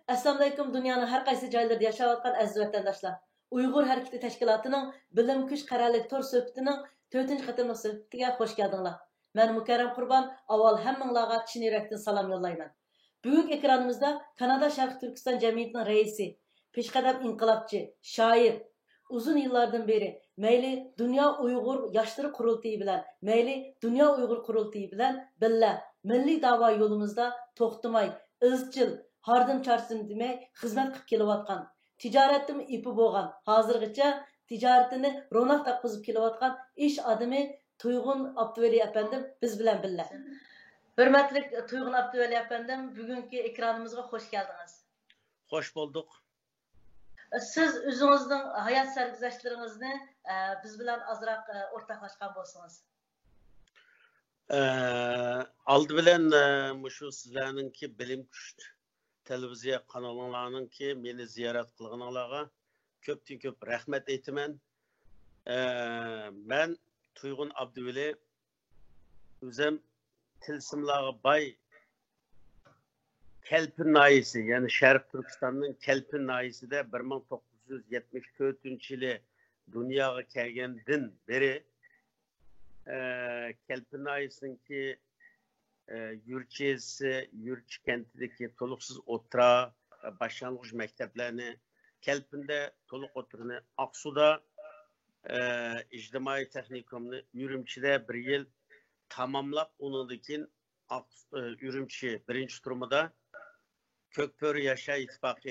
Assalamu alaykum, dünyanın her qaysı joylarida yaşayotgan aziz vatandaşlar. Uyghur Hareketi Teşkilatı'nın Bilim Kuch Qaralik Tor söhbetining 4-chi qatimliq söhbetiga hoş geldinglar. Ben Mukarram Qurban, avval hammanglarga chin yurakdan salom yo'llayman. Bugungi ekranimizda Kanada Sharq Turkiston jamiyatining raisi, peshqadam inqilobchi, shoir, uzun yillardan beri mayli Dünya Uyg'ur Yoshlar Qurultiyi bilan, mayli Dünya Uyg'ur Qurultiyi bilan billa milliy da'vo yo'limizda to'xtamay, izchil hardım çarşısını demey hizmet kılıp kilovatkan, ticaretimi ipi boğan, hazırgıça ticaretini ronak tapkızıp kilovatkan iş adımı Tuygun Abdüveli efendim biz bilen billa. Hürmetlik Tuygun Abdüveli efendim, bugünkü ekranımıza hoş geldiniz. Hoş bulduk. Siz özünüzün hayat sergizaşlarınızı biz bilen azırak ortaklaşkan bolsunuz. Aldı bilen şu sizlerinki bilim kuch televiziya kanallarının ki beni ziyaret kılgınlarga köp rahmet eytimen. Ben Tuygun Abdüveli özüm tilsimlarga bay Kelpin nayisi, yani Şərq Türkistan'ın Kelpin nayisi de 1974 yılı dünyaya kelgendin beri Kelpin nayisinin ki Yurçiyesi, Yurç kentideki toluksuz otura başlangıç mekteplerini Kelpin'de toluk oturunu Aksu'da ictimai teknikumunu Ürümçi'de bir yıl tamamlap onundaki Ürümçi birinci turumda Kökpörü Yaşa İttifakı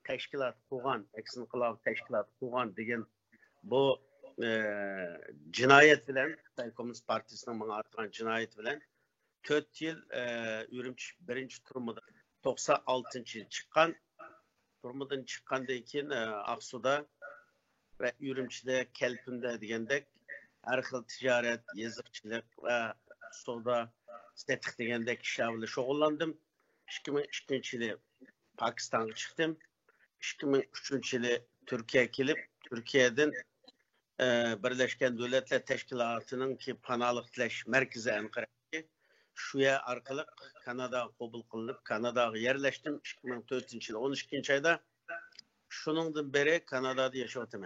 teşkilat kuğan, Eksinqilab teşkilat kuğan degen bu cinayet bilen, Xitay Komünist Partisi'nin bana atılan cinayet bilen 4 yıl Ürümçi birinci turumda 96. yıl çıkan turumudan çıkandayken Aksu'da ve Ürümçi'de, Kelpin'de degendek her xil ticaret, yazıkçılık ve soda estetik degendek işlerle şoğullandım. 2002 yılı Pakistan'a çıktım. 2003 yılı Türkiye'ye gelip Türkiye'den Birleşken Devletler Teşkilatı'nın ki panalık tileş merkezi Ankara'ya şuya arkalık Kanada kabul kılınıp Kanada'ya yerleştim. 2004 yılı 12. ayda şunun beri Kanada'da yaşadım.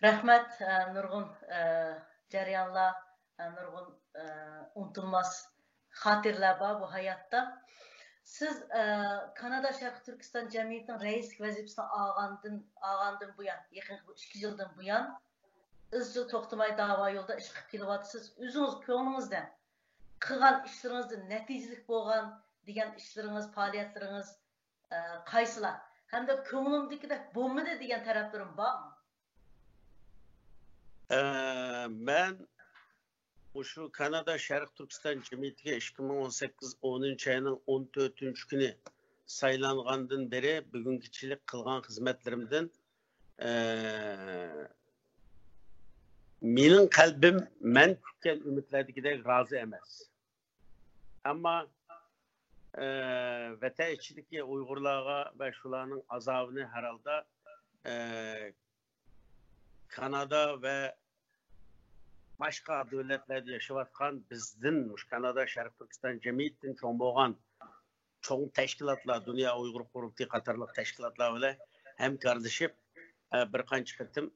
Rahmet Nurgun Ceryan'la Nurgun unutulmaz hatırlar var bu hayatta. Siz Kanada Şərq Türkistan Cemiyeti'nin reislik vazifesine ağandın bu yan, yakın 2 yıldan bu yan, izcil toxtumay dava yolda iş qıp kilovatsız, özünüz könlünüzden, kılgan işlerinizden neticelik boğan, degen işleriniz, faaliyetleriniz kaysılar. Hem de könlümdeki de bulmadı degen taraflarım var mı? Ben şu Kanada Şərq Türkistan Cemiyeti'ne 2018 10. ayının 14. günü saylanğandan beri bugünküçilik kılgan hizmetlerimden menin kalbim men kütken ümitlerdikidek razı emez. Ama vətən içindeki Uygurlarga ve şularının azabını herhalde Kanada ve başka devletlerde yaşayotgan bizden Kanada Şərq Türkistan Cemiyeti'nin çoğun boğan çoğun teşkilatlar, Dünya Uygur Kurultayı Katarlık teşkilatlar ile hemkarlaşıp bir qancha kıtım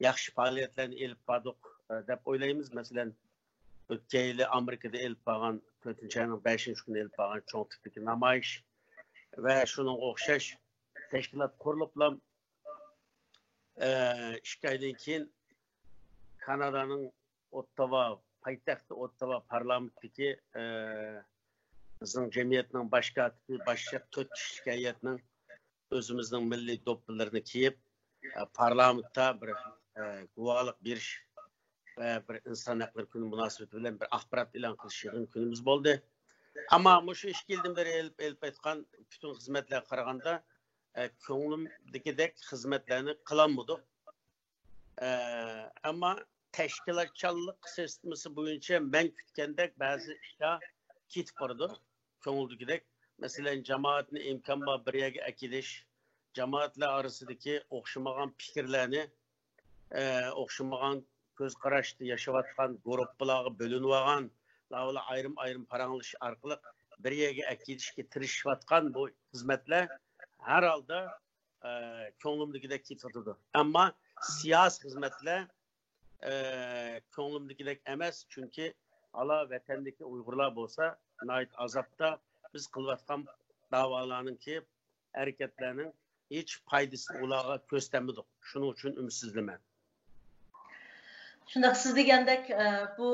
yaxşı faaliyetlerini elip bardık dep oylaymiz. Mesela ötken yılı Amerika'da elip bargan 4. ayının 5. günü elip bargan çoğun tipdeki namayış ve şunun oxşaş teşkilat kurulupla 2 aydan keyin Kanada'nın Ottawa, payitahtı Ottawa parlamentdeki bizim cemiyetinin başka 4 kişilik heyetinin özümüzün milli dopplarını kiyip parlamentda bir guvalık bir ve bir insan hakları günü münasebeti bilen bir ahbarat ilan kılış günümüz oldu. Ama şu iş geldim beri elip etken bütün hizmetler karaganda köngülümdekidek hizmetlerini kılanmadık. Ama teşkilatçılık sistemisi boyunca ben kütkendek bazı işler kitip vardı. Köngüldekidek. Mesela cemaatini imkan var bir yere ekiliş, cemaatler arasındaki okşamagan fikirlerini, okşamagan göz qarashda yaşayotgan gruppalarga bölünüp ayrım paranglış arqılıq bir yerga akilishga tirishayotgan bu xizmatlar har holda ko'nglimdagidek ketadi. Ammo siyosiy xizmatlar ko'nglimdagidek emas, chunki ala vatandagi Uyg'urlar bo'lsa, nayt azobda biz qilayotgan da'volarninki, harakatlarning hech foydasini ularga ko'rsatmadik. Shuning uchun umidsizman. Shunda siz degandek bu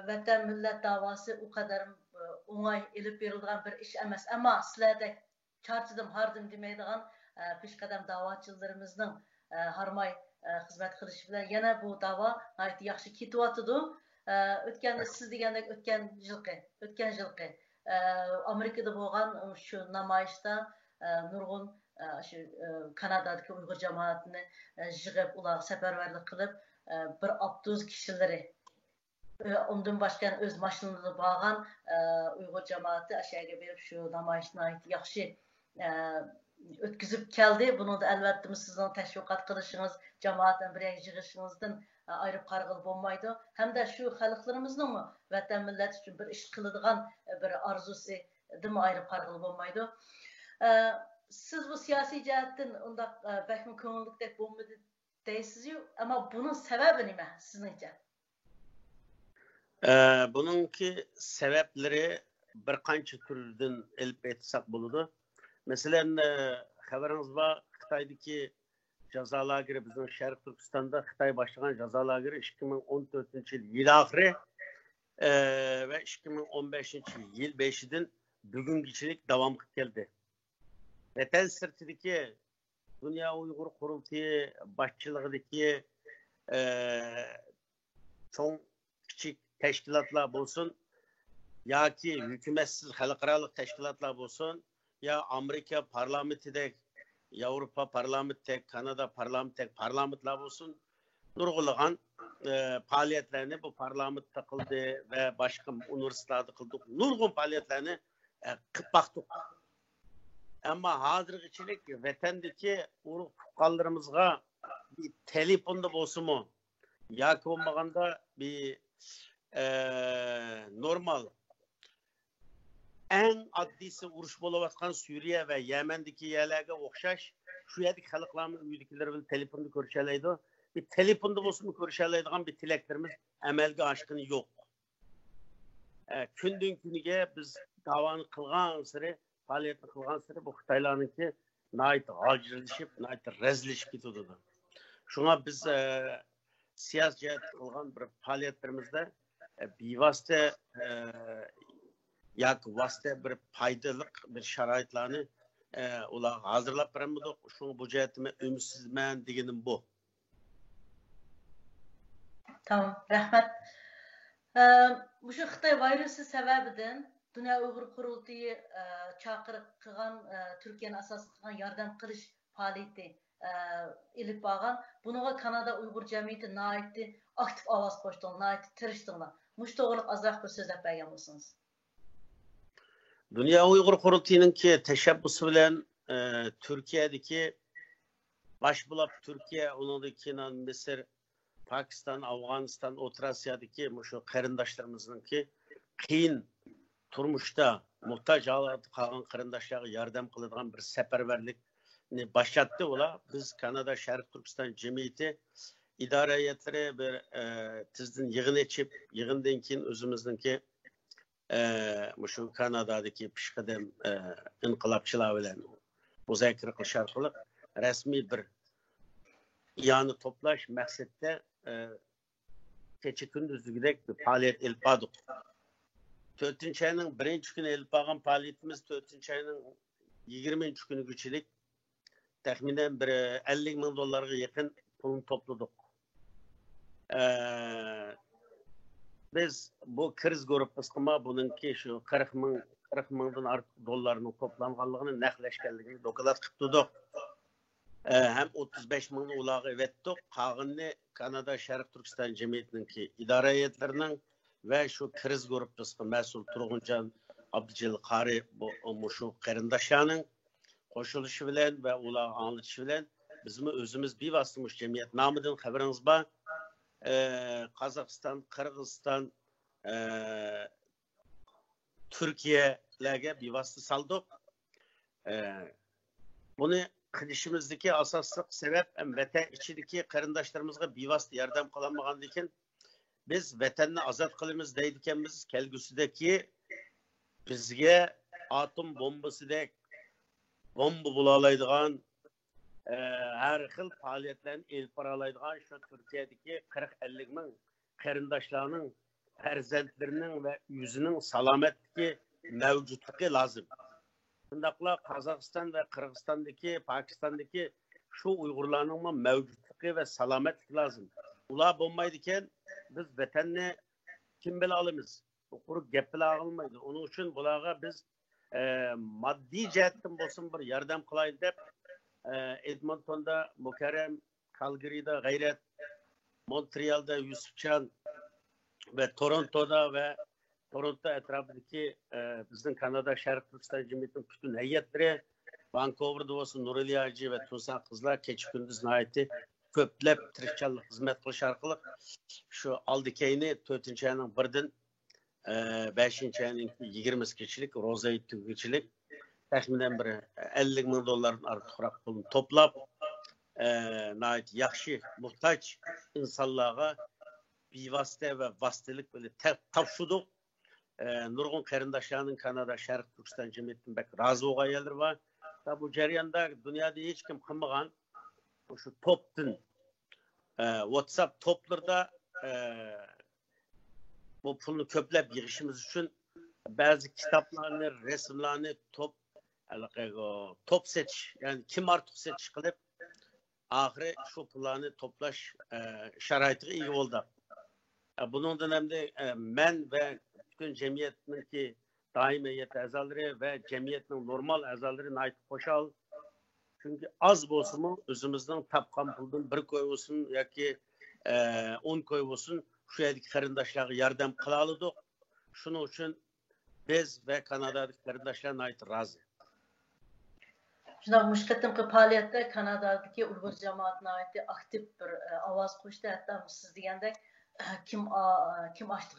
vatan millat davosi u qadar o'ngay ilib berilgan bir ish emas, ammo sizlardek charchidim hardim demaydigan peshqadam da'vochilarimizning harmay xizmat qilishi bilan yana bu da'vo nihoyatda yaxshi ketyotidi. O'tganda siz degandek o'tgan yilqi Amerikada bo'lgan shu namoyishda nurg'un shu Kanadadagi Uyg'ur jamoatini yig'ib ular safarbarlik qilib bir avtobus kishileri ondan başqa öz maşınlarını bağlan Uyghur cemaati aşağıya berip şu namayışına ait yaxşı ötküzüp geldi. Bunu da elbette sizin teşvikat qilishiniz, cemaatten bir yığışınızdan ayrıp qarğılı olmaydı. Hem de şu xalqlarımızın mı vatan millet için bir iş kılıdığan bir arzusu değil mi ayrıp qarğılı olmaydı. Siz bu siyasi cihetten onda belki köngüllükdek olmadı deysiz yo, ama bunun sebebi nime sizince? Bununki sebepleri bir qancha türden elip etsak buludu. Mesela haberiniz var, Xitoydagi jazo lageri bizim Şərq Türkistan'da Xitoy başlayan jazo lageri 2014 yıl ahiri ve 2015 yıl 5'den bugünküçilik devam geldi. Vatan sırtidagi Dünya Uyghur Qurultayı başçılığındaki çoğun küçük teşkilatlar olsun, ya ki hükümetsiz halkaralık teşkilatlar olsun, ya Amerika parlamentidek, Avrupa parlamentidek, Kanada parlamentler olsun, nurgulagan faaliyetlerini bu parlamentte kıldı ve başka üniversitelerde kıldık. Nurgun faaliyetlerini kıtbaktık. Ama hazırgıçılık vatandaki uruk fuqarlarımızga bir telefonda olsun mu? Ya ki olmaganda bir normal en addisi uruş bolayotgan Suriye ve Yemen'deki yerlerge okşaş şu yerdeki halklarımız uydakileri bilen telefonda görüşelaydı. Bir telefonda olsun mu görüşelaydigan bir tileklerimiz amelge aşkını yok. Kündün günüge biz davanı kılgan sıra faaliyetini kılgan sıra bu Xitaylarınki nayt acırlışıp, nayt rezleşip gidiyordu. Şuna biz siyasi cihet kılgan bir faaliyetlerimizde bivasite yak vasite bir faydalık bir şaraitlarını ular hazırlap vermedik. Şunu bu cihetime ümitsizmen degenim bu. Tamam, rahmet. Bu şu Xitay virüsü sebebinden Dünya Uyghur Qurultayı çağırıp kılgan Türkiye'nin asas kılgan yardım kılış faaliyeti ilip bağlan. Bunu Kanada Uyghur Cemiyeti naitli aktif avaz koştuğun, naitli tırıştığına. Muş doğruluk azrak bir sözler bergen bolsunuz. Dünya Uyghur Qurultayı'nınki teşebbüsü bilen Türkiye'deki başbulap Türkiye, onundaki Mısır, Pakistan, Afganistan, Orta Asya'daki şu qarindaşlarımızınki qiyin turmuşda muhtaç qalgan qarindaşlarga yardım qiladigan bir seferberlikni başlatdı ola. Biz Kanada Şərq Türkistan Cemiyeti idare heyetleri bir tizden yığın içip, yığından keyin özümüzdeki şu Kanada'daki pişqadam inqilabçılar bilen muzakara qilish arqali rasmiy bir iyani toplash maqsadda kecha kunduzgidek bir faaliyet elib bordik. 4 ayning 1 kuni elib borgan faoliyatimiz 4 ayning 20 kunigachilik taxminan bir $50,000 yaqin pulni topladik. Biz bu kriz gruppasına bununki şu 40,000'dan artıq dollarının toplanğanlığını nəqləşkənligini doklad qıptıdıq. Hem 35,000 ulağı evetdik. Qağını Kanada Şərq Türkistan Cemiyetininki idare heyetlerinin ve şu kriz gruppasına məsul Turğuncan Abdücel Qari bu şu qarindaşlarının qoşuluşu bilen ve ulağı anlatışı bilen bizim özümüz bir vasıtmış cemiyet namıdan haberiniz var. Kazakistan, Kırgızistan, Türkiye'lerge bir vasıta saldık. Bunu qilishimizdagi asosli sebep vatan ichidagi qarindoshlarımızga bevosita yordam qilolmagandan keyin biz vatanni ozod qilamiz deydiganmiz. Kelgusidagi bizga atom bombasidek bomba bo'la oladigan har xil faoliyatlarni elib bora oladigan shu Turkiyadagi 40-50 ming qarindoshlarning farzandlarining va yuzining salomatligi mavjudligi lozim. Bundaqla Qozog'iston va Qirg'izistondagi, Pokistondagi shu Uyg'urlarning mavjudligi va salomatligi lozim. Ular bo'lmaydi ekan biz vatanni kim bila olamiz? Quruq gap bilan olmaydi. Onun uchun bularga biz moddiy jihatdan bo'lsin bir yordam qilaylik deb Edmontonda Mukarram, Calgary'da G'ayrat, Montreal'da Yusufcan ve Toronto'da ve Toronto etrafındaki bizden Kanada Şərq Türkistan Cemiyeti'nin bütün heyetleri, Vancouver'da olsun Nureli Hacı ve Tunsan kızlar keçi gündüz nahiyeti köplep tirikçallık hizmet kılış arkalık şu aldikeyini 4. ayının birden 5. ayının 20 kişilik Roza'yı tükeçilik təxminən bir 50 min dolların artıqraq pulunu toplap nəhayət yaxşı muhtaç insanlara bivasitə və vasitəlik belə tapşuduk. Nurgun qarindaşlarının Kanada Şərq Türkistan Cemiyeti'nin bək razı olğan yerleri var. Da bu jarayanda dünyada hiç kim qılmagan şu toptun WhatsApp toplarda bu pulunu köplep yığışımız için bazı kitaplarını, resimlerini top seç, yani kim artık seç kılıp ahire şu pullarını toplaş şaraiti iyi oldu. Bunun dönemde men ve bütün cemiyetin ki daim heyet azaları ve cemiyetin normal azaları nait koşal. Çünkü az olsun mu özümüzden tapkan buldum bir koy olsun ya ki 10 koy olsun şu yerdeki karindaşlara yardım kılalıdık. Şunun için biz ve Kanada'daki karindaşlarına ait razı. Şuna müşkettimki faaliyette Kanada'daki Uygur cemaatine ait aktif bir avaz koştu. Hatta siz degende kim açtı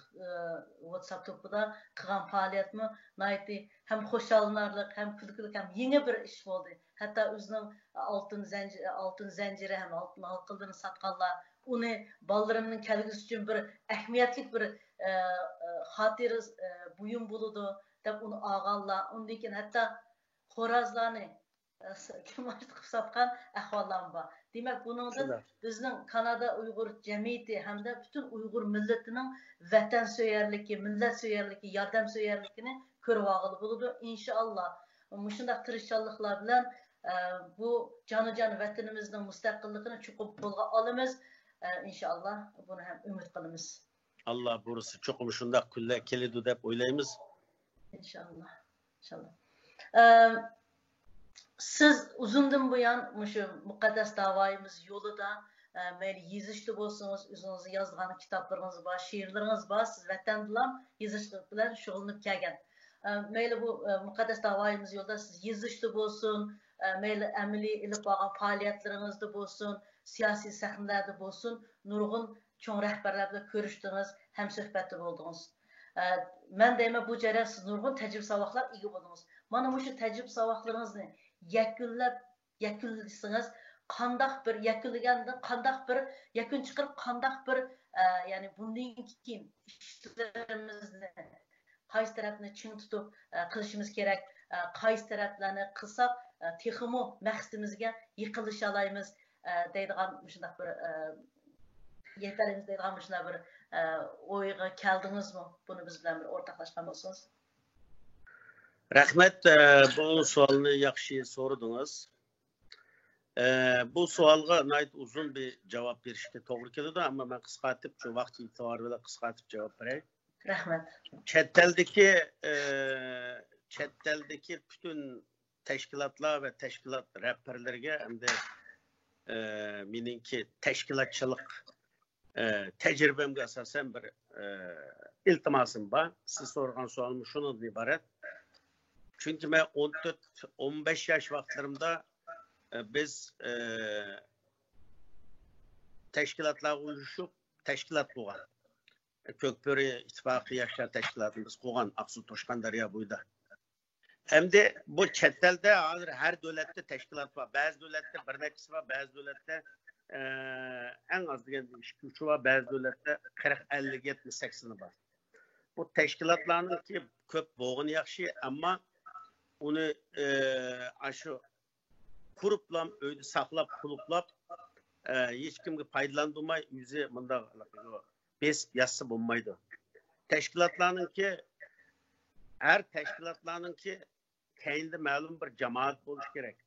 WhatsApp topuda kılan faaliyet mi? Naiti hem hoşalınarlık hem külkülük hem yeni bir iş oldu. Hatta özünün altın zinciri hem altın halkıldığını satkanlar onu ballarımın kelgisi için bir ehmiyetlik bir hatiri buyum buludu. Dep onu ağalla. Ondan hatta xorazlarını kim açtı satkan ahvallarım var. Demek bunun bizning Kanada Uygur cemiyeti hem de bütün Uygur milletinin vatanseverligi, milletseverligi, yordamseverligini ko'rib olg'ili bo'ladi. İnşallah shunday tirishchanliklar bilan bu canıcan vatanimizning mustaqilligini chuqur qo'lga olamiz. İnşallah bunu ham umid qilamiz. Allah burası çok shunday kunlar keladi deb o'ylaymiz. İnşallah. İnşallah. Siz uzundan buyon şu muqaddas davayımız yolida mayli yezishda bo'lsangiz, o'zingiz yozgan kitoblaringiz bor, she'rlaringiz bor, siz vatandilam yezishlik bilan shug'ullanib kelgan. Mayli bu muqaddas davayımız yolida siz yezishda bo'lsin, mayli amaliy ilib borgan faoliyatlaringizda bo'lsin, siyosiy sahnalarda bo'lsin, nurg'un cho'ng rahbarlar bilan ko'rishdingiz, ham suhbatda bo'ldingiz. Men deyman bu jarayon siz nurg'un tajriba saboqlar ega bo'ldingiz. Mana shu tajriba saboqlaringizni yakunlasangiz qandaq bir yakunlaganda qandaq bir yakun chiqarib qandaq bir ya'ni bundan keyin ishlarimizni qaysi tarafni ching tutib qilishimiz kerak, qaysi taraflarni qilsak texmo maqsadimizga yiqilisha olamiz deydigan shunday bir yetarimiz deydigan shunday bir o'yga keldingizmi? Buni biz bilan bir o'rtoqlashgan bo'lsangiz. Rahmet, bu sualını yaxşı sordunuz. Bu sualga nait uzun bir cevap verişte doğru keldi ama ben kısaltıp şu vakti itibarıyla kısaltıp cevap vereyim. Rahmet. Çetteldeki bütün teşkilatlar ve teşkilat rehberlerine hem de meninki teşkilatçılık tecrübemge esasen bir iltimasım var. Siz sorgan sualım şunun ibaret. Çünkü ben 14-15 yaş vaxtlarımda biz teşkilatlar uyuşup teşkilat kurgan. Kökböre İttifakı Yaşlar Teşkilatımız kurgan Aksu Toşkandarya buyda. Hem de bu chet elde her devlette teşkilat var. Bazı devlette bir neçesi var, bazı devlette en az degende iş gücü var, bazı devlette 40, 50, 70, 80'i var. Bu teşkilatlarının ki köp boğun yakşı ama onu aşı kuruplam, öyle saklap, kuluplap hiç kimge faydalandırmay yüzü mında bes yassı bulmaydı. Teşkilatlarının ki her teşkilatlarının ki kendi malum bir cemaat buluş gerek.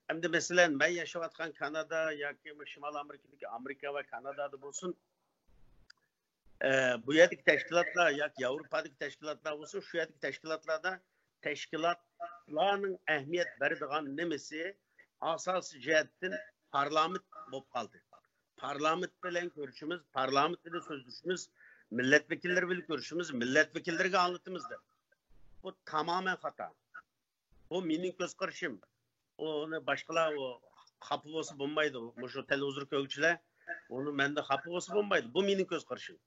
Hem de mesela ben yaşavatkan Kanada ya ki Şimal Amerika'daki Amerika ve Kanada'da bulsun bu yerdeki teşkilatlar ya ki Avrupa'daki teşkilatlar olsun şu yerdeki teşkilatlarda teşkilatlarının ehemmiyet verdiğin nemesi asası cihetten parlament bulup kaldı. Parlament bilen görüşümüz, parlament bilen sözleşimiz, milletvekilleri bilen görüşümüz, milletvekillerine anlatımızdır. Bu tamamen hata. Bu mening göz karışım. Onu başkalar o kapı olsa bulmaydı. Şu televizyon köylüler onu bende kapı olsa bulmaydı. Bu mening göz karışım.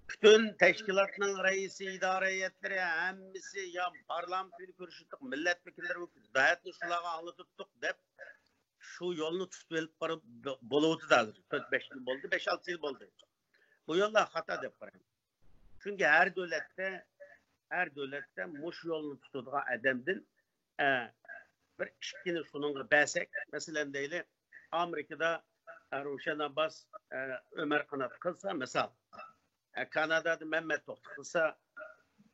Bütün teşkilatının reisi, idare heyetleri, hemmisi ya parlamentoyu görüştük, milletvekilleri dayatını şulağa anlatıptık deyip şu yolunu tutup bulutu da 4-5 yıl oldu, 5-6 yıl oldu. Bu yolla hata deyip var. Çünkü her devlette muş yolunu tutuduğu adamdın bir işkini şununla bəsek. Mesela değil, Amerika'da Ruşen Abbas Ömer Kanat kılsa, mesela Kanada'da Mehmet Toht kılsa,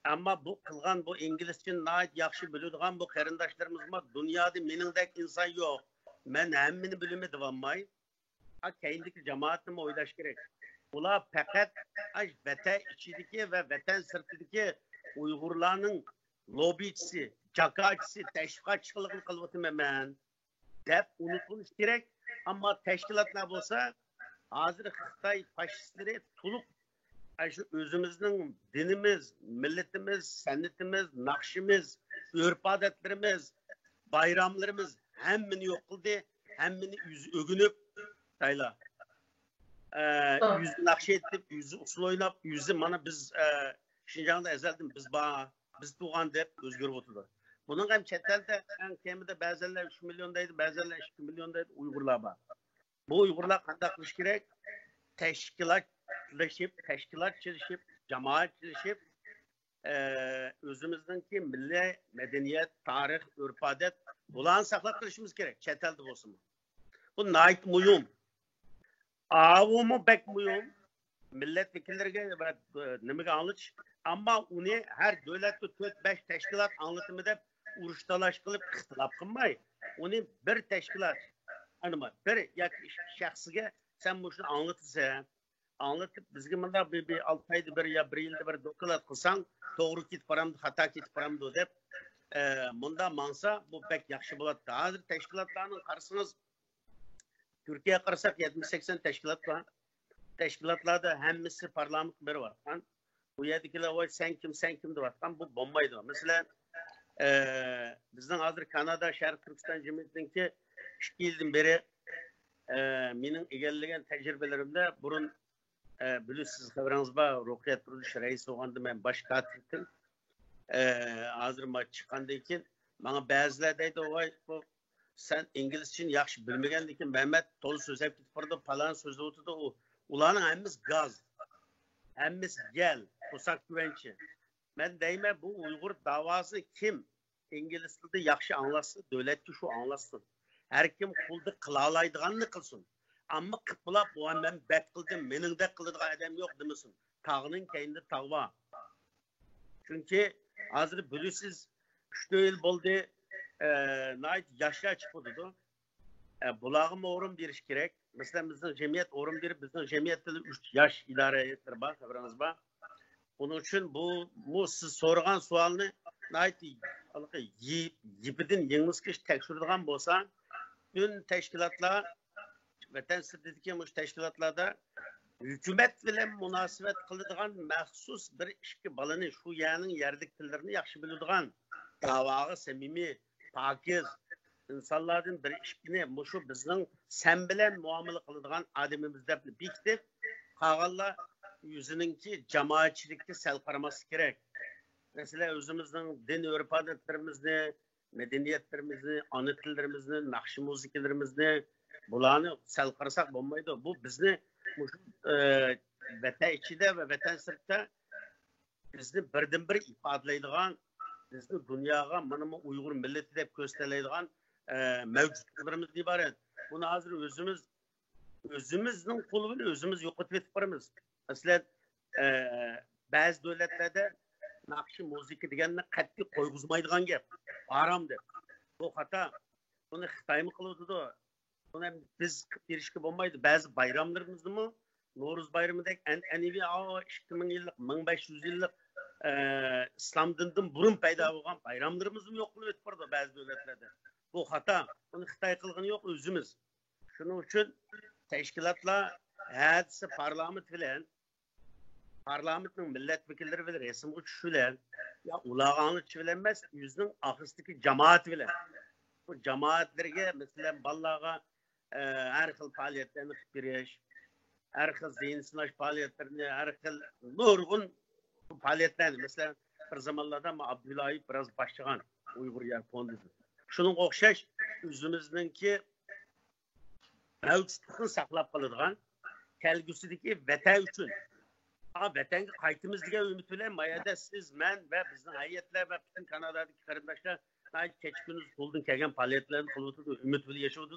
ama bu kılgan, bu İngilizce nait yakşı bildiğin bu karındaşlarımız var. Dünyada menindek insan yok. Ben hemmini bilimi devammayı. Kendiki cemaatime oydaş gerek. Ula fakat vatan içindeki ve vatan sırtındaki Uygurların lobicisi, cakacısı, teşvikatçılığını kılvatım hemen. Dep unutulmuş gerek. Ama teşkilatlar olsa hazır Xitay faşistleri tulup şu özümüzün dinimiz, milletimiz, sennetimiz, nakşimiz, örf adetlerimiz, bayramlarımız hemmini yok kıldı, hemmini ögünüp sayla. Yüzü nakşi ettik, yüzü usul oynap, yüzü bana biz Şinjan'da ezeldim, biz tuğan deyip özgür oturdu. Bunun hem çetelde en kemide bazıları 3 milyondaydı, bazıları 2 milyondaydı Uygurlar var. Bu Uygurlar kandakmış gerek teşkilat çalışıp, cemaat çalışıp özümüzdeki milli medeniyet, tarih, örf adet bulan saklap kılışımız gerek. Çetelde olsun. Bu nait muyum. Avumu bek muyum. Milletvekillerine nemige anlatış. Ama onu her devlette 4-5 teşkilat anlatımı da uruştalaş kılıp kıhtılap kılmayı. Onu bir teşkilat anıma bir şahsıge sen bu şunu anlatıp bizge bunda bir 6 ayda bir ya 1 yılda bir dokulat kılsan doğru kit paramdı, hata kit paramdı deyip bunda mansa bu pek yakşı bulat. Hazır teşkilatlarının karşısınız Türkiye'ye karşısak 70-80 teşkilat var. Teşkilatlarda hemmisi parlamentleri var. Bu yerdekiler o sen kim de var. Bu bombaydı var. Mesela bizden hazır Kanada, Şarkı Türkistan Cumhuriyeti'ndeki 2 yıldan beri benim egelligen tecrübelerimde burun bilirsiniz haberiniz var. Ruhiyat Kuruluş Reisi oğandı ben baş katildim. Hazır maç çıkandayken bana bazılardaydı o sen İngilizceni yaxşı bilmegendikin Mehmet tolu söz hep gitip orada falan sözü oturdu o. Ulanın hemimiz gaz. Hemimiz gel. Kusak güvençi. Ben deyime bu Uygur davası kim? İngiliz dilde yaxşı anlasın. Devletçi şu anlasın. Her kim kuldu kılalaydıganını kılsın. Ama kıpılap bu an ben bet kıldım. Benim de kıldığım adam yok demesin. Tağının kendi tağva. Çünkü hazır bilirsiniz 3 yıl oldu. Yaşa çıkıyordu. Bulağım oğrum bir iş gerek. Mesela bizim cemiyet oğrum bir, bizim cemiyette 3 yaş idare ettir var, haberiniz var. Onun için bu siz sorgan sualını yipidin yengimiz kişi tekşirdiğin bolsa, dün teşkilatlar, vatan sırtındaki teşkilatlarda hükümet bilen münasebet kılıdığın mahsus bir işki balını şu yanın yerdik tillerini yaxşı bildiğin davağı samimi, pakiz, insanların bir işkini, şu bizden sen bilen muamele kılıdığın ademimizde biktip, Kağalla yüzününki cemaatçilikte sel karaması gerek. Mesela özümüzün din örf adetlerimizni, medeniyetlerimizni, ana tillerimizni, nakşi muzikalarimizni bularni sel qarasak bo'lmaydi. Bu bizni vatan ichida ve vatan sirtida bizni birdan bir ifodalaydigan, bizni dunyoga mana bu Uyg'ur millati deb ko'rsatiladigan mavjudliklarimiz iborat. Buni hozir o'zimizning qo'li bilan o'zimiz yo'qotib etib boramiz. Masalan, ba'zi davlatlarda nakşi muzika deganni qat'iy qo'yg'izmaydigan gap, harom deb. Bu xato. Buni Xitoy mi qiladi? Buni biz qilib berishga bo'lmaydi. Ba'zi bayramlarimizni No'ruz bayramidek an'anaviy 2000 yillik, 1500 yillik islom dinidan burun paydo bo'lgan bayramlarimizni yo'q qilib etib bordi ba'zi davlatlarda. Bu xato. Buni Xitoy qilgani yo'q, o'zimiz. Shuning uchun tashkilotlar hadisi parlamentning milletvekilleri bilan resimga tushish bilan ya ulag'onlik bilan emas, yuzning oxirsidagi jamoat bilan. Bu jamoatlarga masalan bolalarga har xil faoliyatlarni qilib berish, har xil zihin sinash faoliyatlarini, har xil nurg'un faoliyatlarni masalan bir zamonlarda Abdullayev biraz boshlagan Uyg'ur yer fondisi. Shunga o'xshash o'zimizningki mavjudlikni saqlab qoladigan kelgusidagi vatan uchun vatanga qaytimiz degan umid bilan mayada siz, men va bizning hay'atlar va butun Kanadadagi qarindoshlar kecha kunduz qo'ldan kelgan faoliyatlarni qilib o'tdi, umid bilan yashaydi.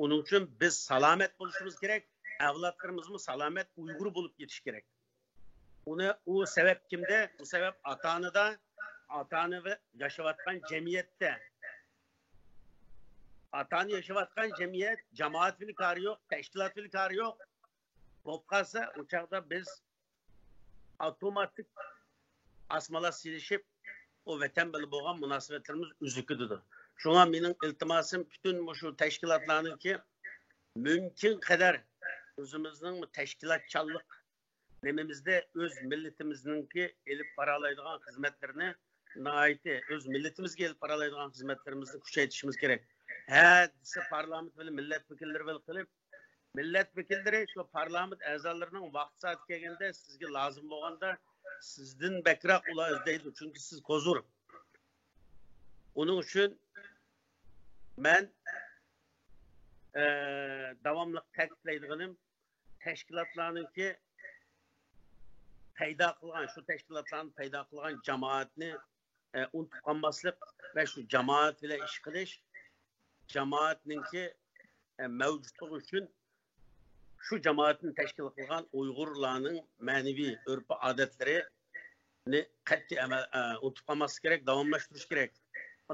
Uning uchun biz salomat bo'lishimiz kerak, avlodlarimizmi salomat Uyg'ur bo'lib ketish kerak. U sabab kimda? Bu sabab ota-ona va yashayotgan jamiyatda. Ota-ona yashayotgan jamiyat, jamoat bilan kari yo'q, tashkilot bilan kari yo'q. Bo'lib qolsa, u chaqda biz otomatik asmalar silishib, o vatan bilan bo'lgan munosabatlarimiz uzukdidir. Shunga mening iltimosim bütün shu tashkilotlarniki mumkin qadar o'zimizning tashkilotchilik nimamizda o'z millatimizningki elib boralaydigan xizmatlarni noiti o'z millatimizga elib boralaydigan xizmatlarimizni kuchaytirishimiz kerak. Desa parlament bilan millat vakillari bilan qilib, millat vakillari shu parlament a'zolarining vaqt soati kelganda sizga lozim bo'lganda sizdan bakroq ular izlaydi, chunki siz huzur. Onun uchun men davomli ta'kidlaydiganim tashkilotlarniki paydo qilgan, shu tashkilotlarni paydo qilgan jamoatni unutib qolmaslik va shu jamoat bilan ish qilish, jamoatninki mavjudligi uchun shu jamoatni tashkil qilgan Uyg'urlarning ma'naviy urf odatlarini qat'iy unutib qolmaslik kerak, davomlashtirish kerak.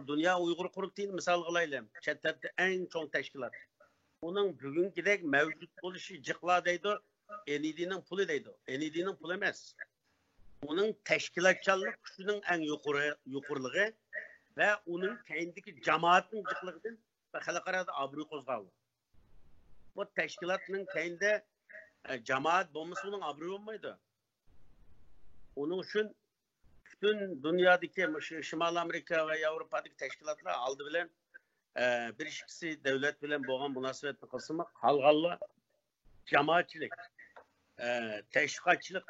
Dünya Uyghur Qurultayı'nı misal qılayım. Chetlarda en çok teşkilat. Onun bugünkidek mevcut oluşu cıkla deydi, NED'nin pulu deydi. NED'nin pulu emez. Onun teşkilatçılık şunun en yukarılığı ve onun kendiki cemaatin cıklığıdır ve halkarada abru kozgalı. Bu teşkilatın kendi cemaat olması onun abru olmaydı. Onun için bütün dünyadaki Şimal Amerika ve Avrupa'daki teşkilatlar aldı bilen bir ikisi devlet bilen boğan münasebetli kısmı halgallı cemaatçilik,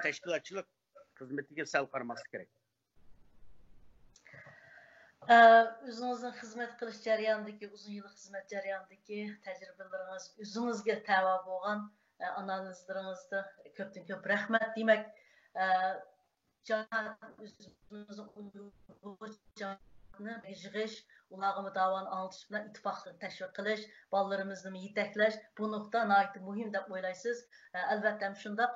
teşkilatçılık hizmetine sel karması gerek. O'zingizning xizmat qilish jarayonidagi, uzun yillik xizmat jarayonidagi tajribalaringiz, o'zingizga tava bo'lgan analizlaringizda ko'pdan ko'p rahmat. Demak, o'zimizning yig'ish, ularga davan anglatish bilan ittifoqni tashviq qilish, bolalarimizni yetaklash bu nuqta nihoyatda muhim deb o'ylaysiz. Albatta shundoq.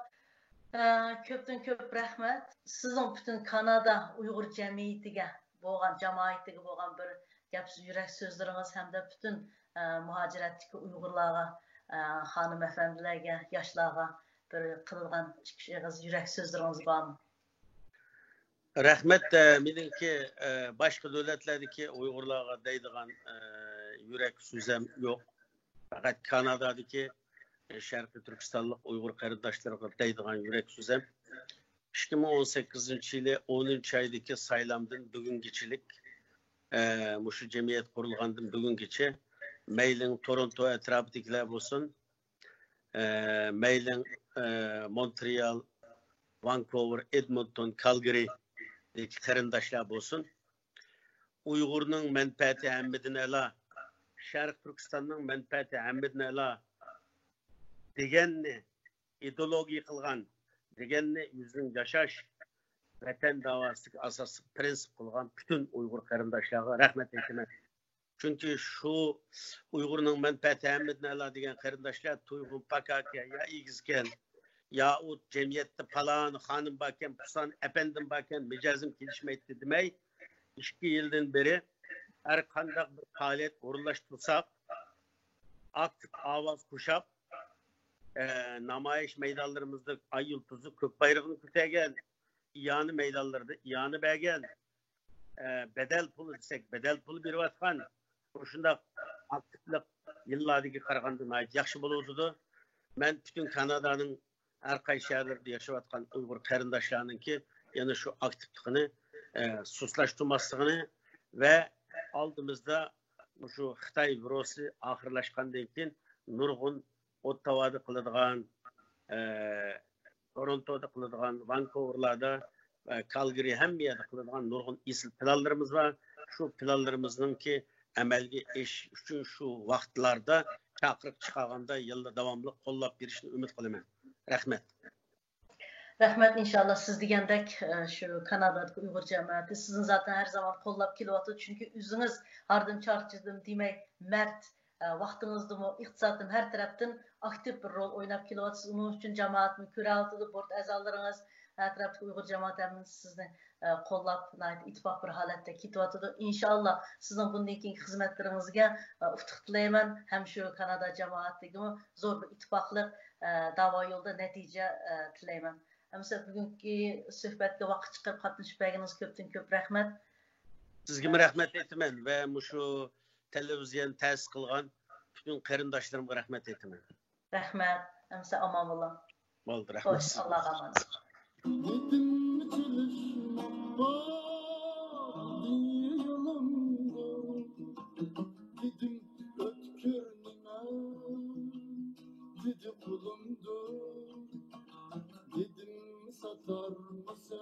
Ko'pdan ko'p rahmat. Sizning butun Kanada Uyg'ur jamiyatiga bo'lgan, jamoatiga bo'lgan bir gap yurak so'zlaringiz hamda butun muhojiratdagi Uyg'urlarga, xonim afandilarga, yoshlarga bir qilgan yurak so'zlaringiz bormi? Rahmet, menimki başka devletlerdeki Uygurlarga deydigan yürek sözüm yok. Fakat Kanada'daki Şarkı Türkistanlık Uygur qarindoshlarga deydigan yürek sözüm 2018 yılı 10. aydaki saylamdan bugüngeçilik muşu cemiyet kurulgandan bugüngeçe mailin Toronto etrafındakiler olsun, mailin Montreal, Vancouver, Edmonton, Calgary qarindoshlar bo'lsin. Uyg'urning manfaati hammadan a'lo, Sharq Turkistonning manfaati hammadan a'lo deganni ideologiya qilgan, deganni o'zining yashash vatan davosiga asosli prinsip qilgan bütün Uyg'ur qarindoshlarga rahmat aytaman. Chunki shu Uyg'urning manfaati hammadan a'lo degan qarindoshlar To'yg'un Pakaka ya igizgan ya o cemiyette falan hanım bakken, pusan efendim bakken, mecazım gelişmeydi demey. 2 yıldan beri her kandak bir faaliyet uğurlaştırsak, aktif avaz kuşap, namayiş meydanlarımızda ay yıldızı, kök bayrağını kütegen, iyanı meydanlarda, iyanı belgen, bedel pulu desek, bedel pulu bir vatkan, hoşunda aktiflik yıllardaki karakandan ait yakşı bulurdu. Ben bütün Kanada'nın her kaysi yerlerde yaşayotgan Uygur qarindoshlarının ki yani şu aktifliğini suslaştırmasını ve aldığımızda şu Xitay virusu ahırlaşkandan keyin nurgun Ottawa'da kıladigan, Toronto'da kıladigan, Vancouver'larda, Calgary hem bir yerde kıladigan nurgun isil planlarımız var. Şu planlarımızın ki amelge eş üçün şu vaqtlarda çakırık çıkağında yılda davamlı qollab berishini ümit qilaman. Rahmet. Rahmet inşallah siz degandek şu Kanada'daki Uygur cemaati sizin zaten her zaman kollab kelyapti. Çünkü üzünüz hardım çarçıdım demey mert vaqtınızda mı iqtisatın her taraftan aktif bir rol oynap kelyapsınız. Onun için cemaat mı küratıdı bort azalarınız her taraftaki Uygur cemaatimiz sizni kollab ittifaq bir holatda ketyapti. İnşallah sizin bundan keyingi xizmatlaringizga uftuq tilayman. Hem şu Kanada cemaatidagi zo'r bir ittifaqliq davo yo'lda natija tilayman. Mesela bugünkü söhbetge vaqt chiqarib qatnashib berganingiz ko'pdan ko'p rahmat. Sizga rahmat aytaman ve şu televizyon ta'sis qilgan bütün qarindoshlarımga rahmat aytaman. Rahmat. Mesela aman bo'ling. Bo'ldi, rahmat. Xo'sh, Allohga emanet. Dedim satar mısın?